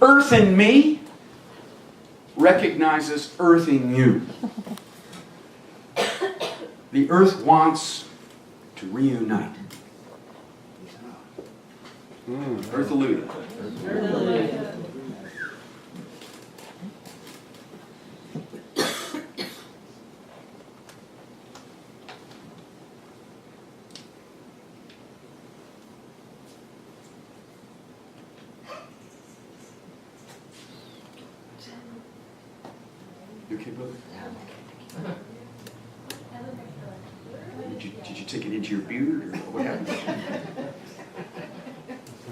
Earth in me recognizes Earth in you. The Earth wants to reunite. Earth-allude. You okay, brother? Did you take it into your beard, or what happened?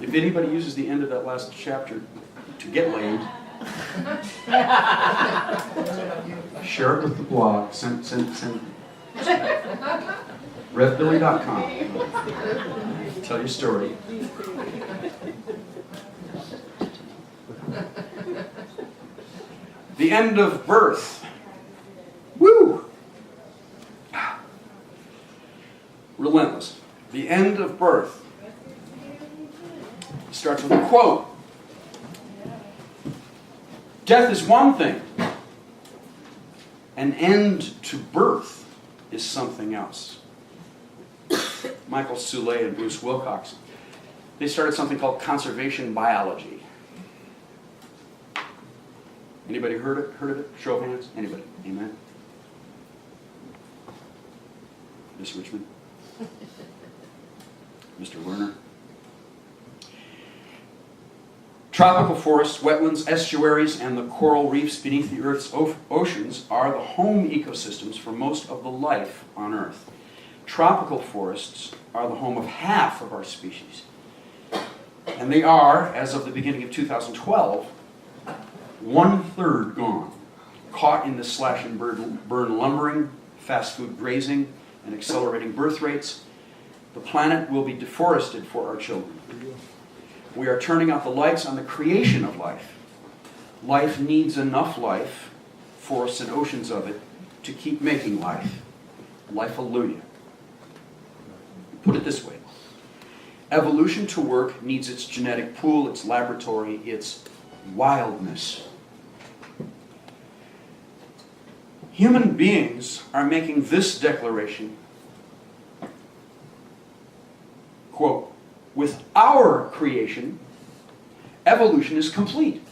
If anybody uses the end of that last chapter to get laid, share it with the blog. Send. RevBilly.com. Tell your story. The end of birth. Woo! Relentless. The end of birth. It starts with a quote. Death is one thing. An end to birth is something else. Michael Soule and Bruce Wilcox, they started something called conservation biology. Anybody heard of it? Show of hands. Anybody? Amen. Miss Richmond? Mr. Lerner? Tropical forests, wetlands, estuaries, and the coral reefs beneath the Earth's oceans are the home ecosystems for most of the life on Earth. Tropical forests are the home of half of our species. And they are, as of the beginning of 2012, 1/3 gone, caught in the slash and burn lumbering, fast food grazing, and accelerating birth rates. The planet will be deforested for our children. We are turning out the lights on the creation of life. Life needs enough life, forests and oceans of it, to keep making life. Life-alleluia. Put it this way. Evolution to work needs its genetic pool, its laboratory, its wildness. Human beings are making this declaration, quote, with our creation, evolution is complete.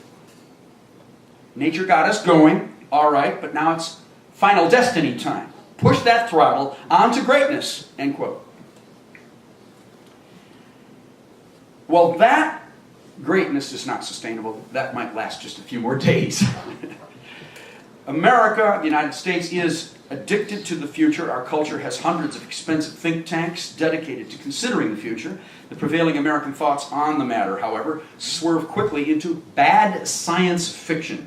Nature got us going, all right, but now it's final destiny time. Push that throttle on to greatness, end quote. Well, that greatness is not sustainable. That might last just a few more days. America, the United States, is addicted to the future. Our culture has hundreds of expensive think tanks dedicated to considering the future. The prevailing American thoughts on the matter, however, swerve quickly into bad science fiction.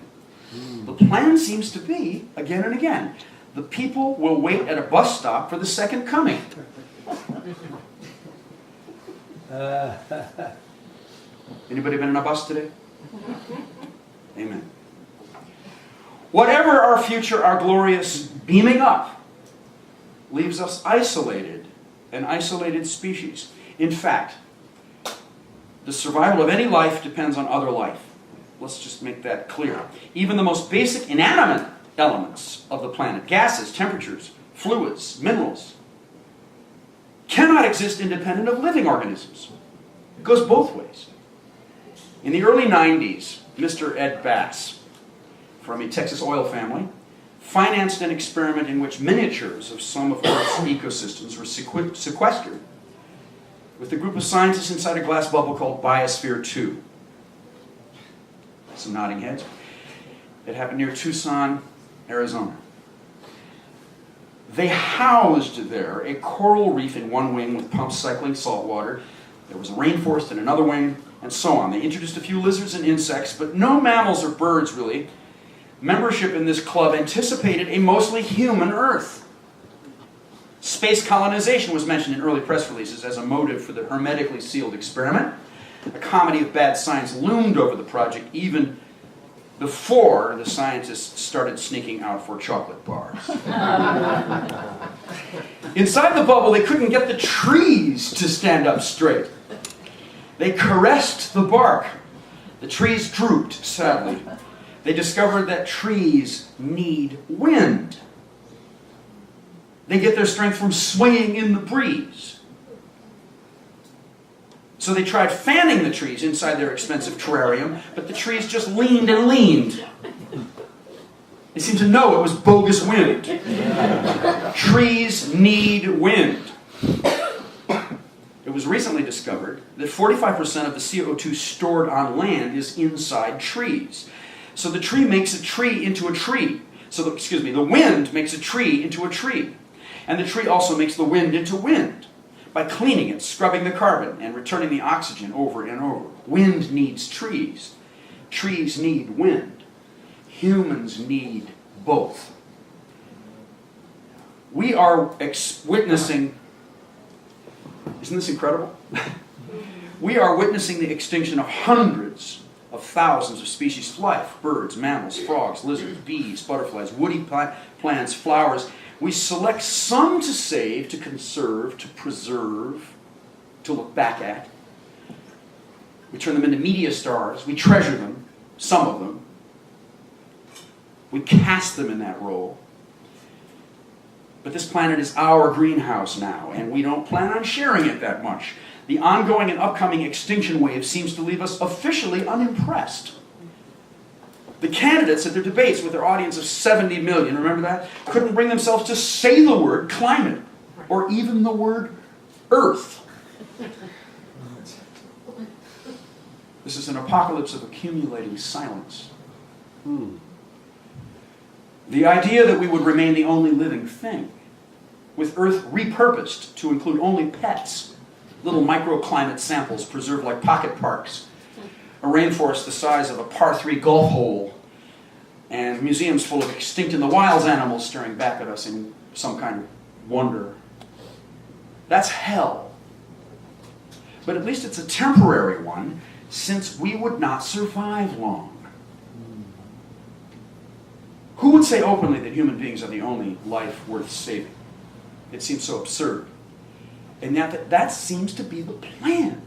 The plan seems to be, again and again, the people will wait at a bus stop for the second coming. Anybody been on a bus today? Amen. Whatever our future, our glorious beaming up leaves us isolated, an isolated species. In fact, the survival of any life depends on other life. Let's just make that clear. Even the most basic inanimate elements of the planet, gases, temperatures, fluids, minerals, cannot exist independent of living organisms. It goes both ways. In the early 90s, Mr. Ed Bass, from a Texas oil family, financed an experiment in which miniatures of some of Earth's ecosystems were sequestered with a group of scientists inside a glass bubble called Biosphere 2. Some nodding heads. It happened near Tucson, Arizona. They housed there a coral reef in one wing with pumps cycling salt water. There was a rainforest in another wing, and so on. They introduced a few lizards and insects, but no mammals or birds, really. Membership in this club anticipated a mostly human Earth. Space colonization was mentioned in early press releases as a motive for the hermetically sealed experiment. A comedy of bad science loomed over the project even before the scientists started sneaking out for chocolate bars. Inside the bubble, they couldn't get the trees to stand up straight. They caressed the bark The trees drooped, sadly. They discovered that trees need wind. They get their strength from swaying in the breeze. So they tried fanning the trees inside their expensive terrarium, but the trees just leaned and leaned. They seemed to know it was bogus wind. Trees need wind. It was recently discovered that 45% of the CO2 stored on land is inside trees. So the tree makes a tree into a tree. The wind makes a tree into a tree. And the tree also makes the wind into wind by cleaning it, scrubbing the carbon, and returning the oxygen over and over. Wind needs trees. Trees need wind. Humans need both. We are witnessing, isn't this incredible? We are witnessing the extinction of hundreds of thousands of species of life: birds, mammals, frogs, lizards, bees, butterflies, woody plants, flowers. We select some to save, to conserve, to preserve, to look back at. We turn them into media stars. We treasure them, some of them. We cast them in that role. But this planet is our greenhouse now, and we don't plan on sharing it that much. The ongoing and upcoming extinction wave seems to leave us officially unimpressed. The candidates at their debates with their audience of 70 million, remember that, couldn't bring themselves to say the word climate, or even the word earth. This is an apocalypse of accumulating silence. The idea that we would remain the only living thing, with Earth repurposed to include only pets, little microclimate samples preserved like pocket parks, a rainforest the size of a par 3 golf hole, and museums full of extinct in the wilds animals staring back at us in some kind of wonder. That's hell. But at least it's a temporary one, since we would not survive long. Who would say openly that human beings are the only life worth saving? It seems so absurd. And yet that seems to be the plan.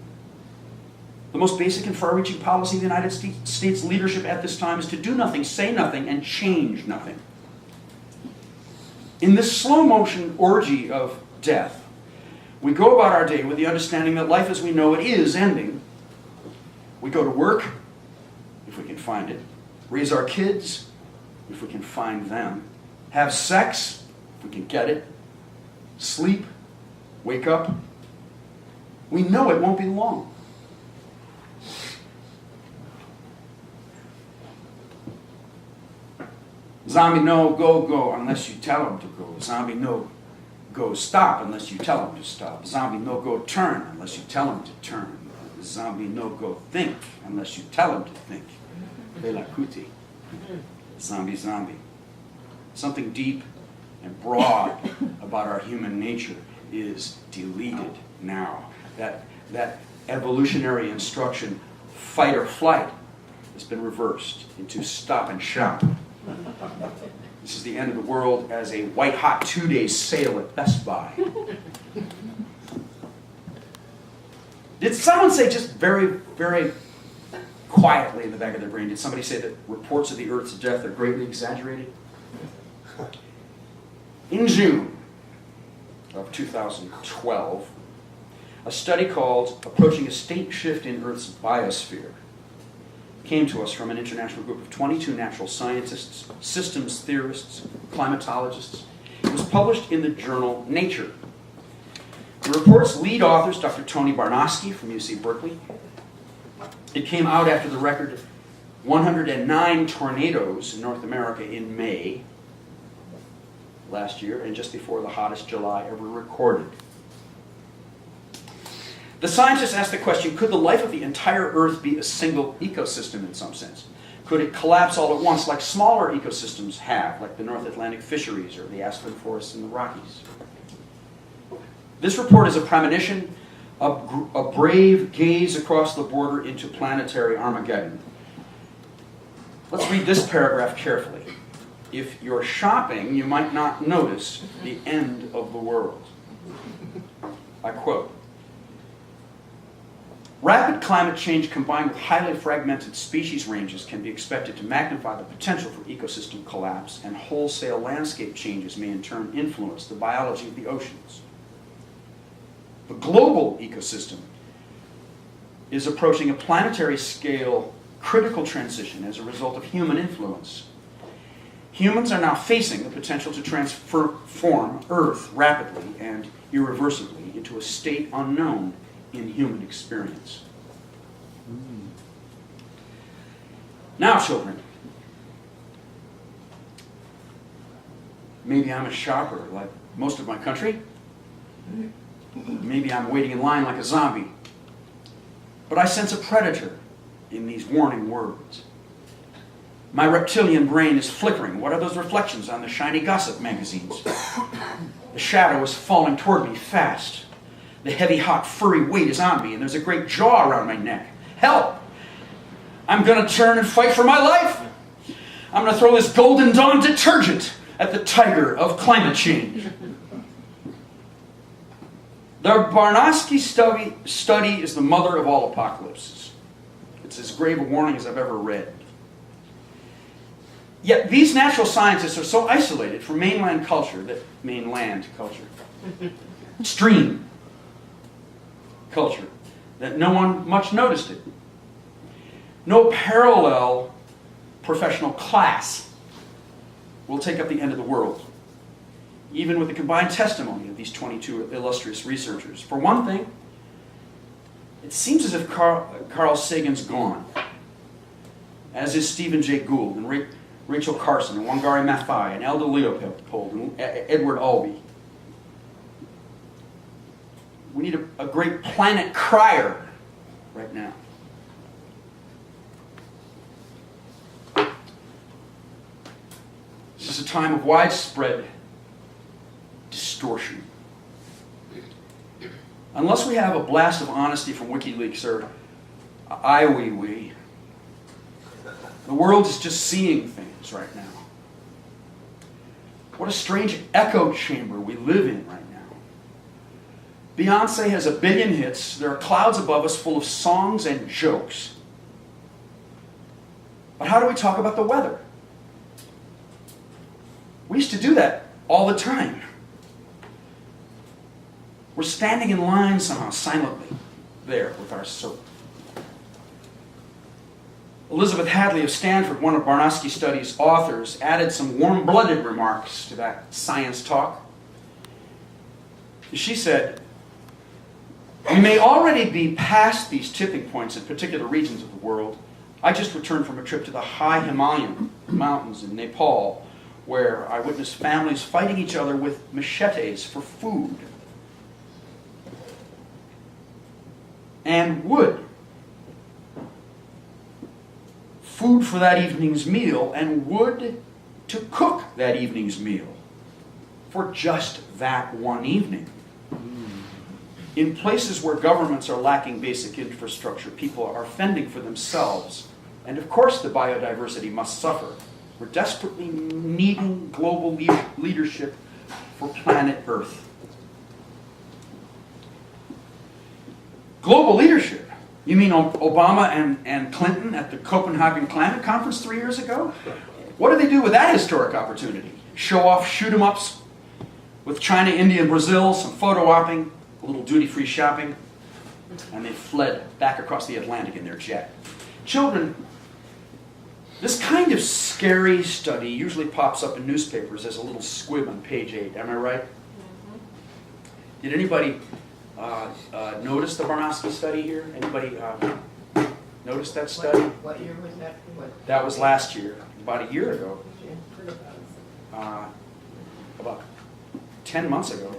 The most basic and far-reaching policy of the United States leadership at this time is to do nothing, say nothing, and change nothing. In this slow-motion orgy of death, we go about our day with the understanding that life as we know it is ending. We go to work, if we can find it, raise our kids, if we can find them, have sex, if we can get it, sleep, wake up. We know it won't be long. Zombie no go unless you tell him to go. Zombie no go stop unless you tell him to stop. Zombie no go turn unless you tell him to turn. Zombie no go think unless you tell him to think. Bela kuti. Zombie. Something deep and broad about our human nature is deleted now. That evolutionary instruction, fight or flight, has been reversed into stop and shop. This is the end of the world as a white-hot 2-day sale at Best Buy. Did someone say, just very, very quietly in the back of their brain, did somebody say that reports of the Earth's death are greatly exaggerated? In June of 2012, a study called Approaching a State Shift in Earth's Biosphere came to us from an international group of 22 natural scientists, systems theorists, climatologists. It was published in the journal Nature. The report's lead authors, Dr. Tony Barnosky from UC Berkeley. It came out after the record 109 tornadoes in North America in May last year, and just before the hottest July ever recorded. The scientists asked the question, could the life of the entire Earth be a single ecosystem in some sense? Could it collapse all at once like smaller ecosystems have, like the North Atlantic fisheries or the aspen forests in the Rockies? This report is a premonition, a brave gaze across the border into planetary Armageddon. Let's read this paragraph carefully. If you're shopping, you might not notice the end of the world. I quote, Rapid climate change combined with highly fragmented species ranges can be expected to magnify the potential for ecosystem collapse, and wholesale landscape changes may in turn influence the biology of the oceans. The global ecosystem is approaching a planetary scale critical transition as a result of human influence. Humans are now facing the potential to transform Earth rapidly and irreversibly into a state unknown in human experience. Now, children, maybe I'm a shopper like most of my country. Maybe I'm waiting in line like a zombie. But I sense a predator in these warning words. My reptilian brain is flickering. What are those reflections on the shiny gossip magazines? The shadow is falling toward me fast. The heavy, hot, furry weight is on me, and there's a great jaw around my neck. Help! I'm going to turn and fight for my life. I'm going to throw this Golden Dawn detergent at the tiger of climate change. The Barnowski study is the mother of all apocalypses. It's as grave a warning as I've ever read. Yet these natural scientists are so isolated from mainland culture, stream culture, that no one much noticed it. No parallel professional class will take up the end of the world, even with the combined testimony of these 22 illustrious researchers. For one thing, it seems as if Carl Sagan's gone, as is Stephen Jay Gould and Rachel Carson and Wangari Maathai and Aldo Leopold and Edward Albee. We need a great planet crier right now. This is a time of widespread distortion. Unless we have a blast of honesty from WikiLeaks or IWeWe, the world is just seeing things right now. What a strange echo chamber we live in right now. Beyonce has 1 billion hits. There are clouds above us full of songs and jokes. But how do we talk about the weather? We used to do that all the time. We're standing in line somehow, silently, there with our soap. Elizabeth Hadley of Stanford, one of Barnowski Study's authors, added some warm-blooded remarks to that science talk. She said, "We may already be past these tipping points in particular regions of the world. I just returned from a trip to the high Himalayan mountains in Nepal, where I witnessed families fighting each other with machetes for food and wood. Food for that evening's meal and wood to cook that evening's meal for just that one evening. In places where governments are lacking basic infrastructure, people are fending for themselves. And of course the biodiversity must suffer. We're desperately needing global leadership for planet Earth." Global leadership? You mean Obama and Clinton at the Copenhagen Climate Conference 3 years ago? What did they do with that historic opportunity? Show off shoot-em-ups with China, India, and Brazil, some photo-opping, a little duty-free shopping, and they fled back across the Atlantic in their jet. Children, this kind of scary study usually pops up in newspapers as a little squib on page 8. Am I right? Mm-hmm. Did anybody notice the Barnowski study here? Anybody notice that study? What year was that? That was last year, about a year ago. About 10 months ago.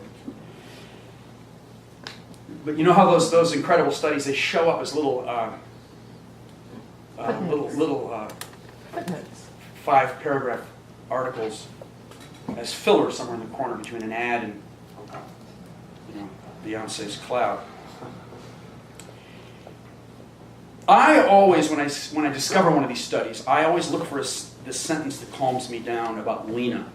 But you know how those incredible studies, they show up as little 5-paragraph articles as filler somewhere in the corner between an ad and Beyonce's cloud. I always, when I discover one of these studies, I always look for this sentence that calms me down about Lena.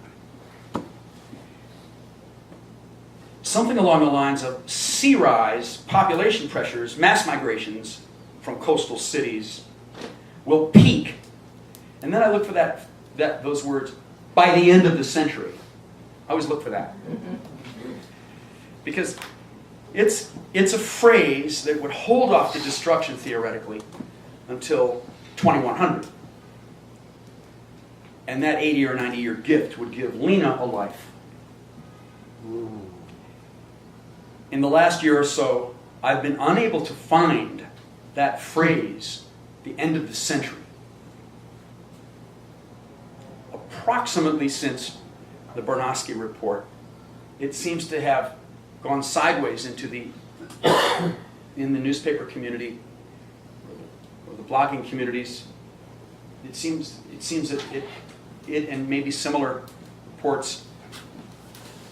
something along the lines of sea rise, population pressures, mass migrations from coastal cities will peak. And then I look for those words, by the end of the century. I always look for that. Because it's a phrase that would hold off the destruction, theoretically, until 2100. And that 80 or 90 year gift would give Lena a life. In the last year or so, I've been unable to find that phrase, the end of the century. Approximately since the Bernowski report, it seems to have gone sideways in the newspaper community or the blogging communities. It seems that it and maybe similar reports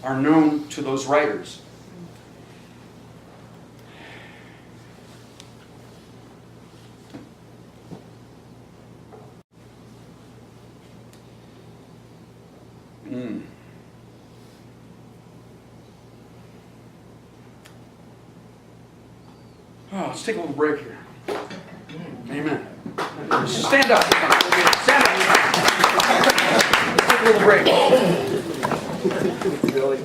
are known to those writers. Oh, let's take a little break here. Amen. Stand up. Stand up. Let's take a little break. Really?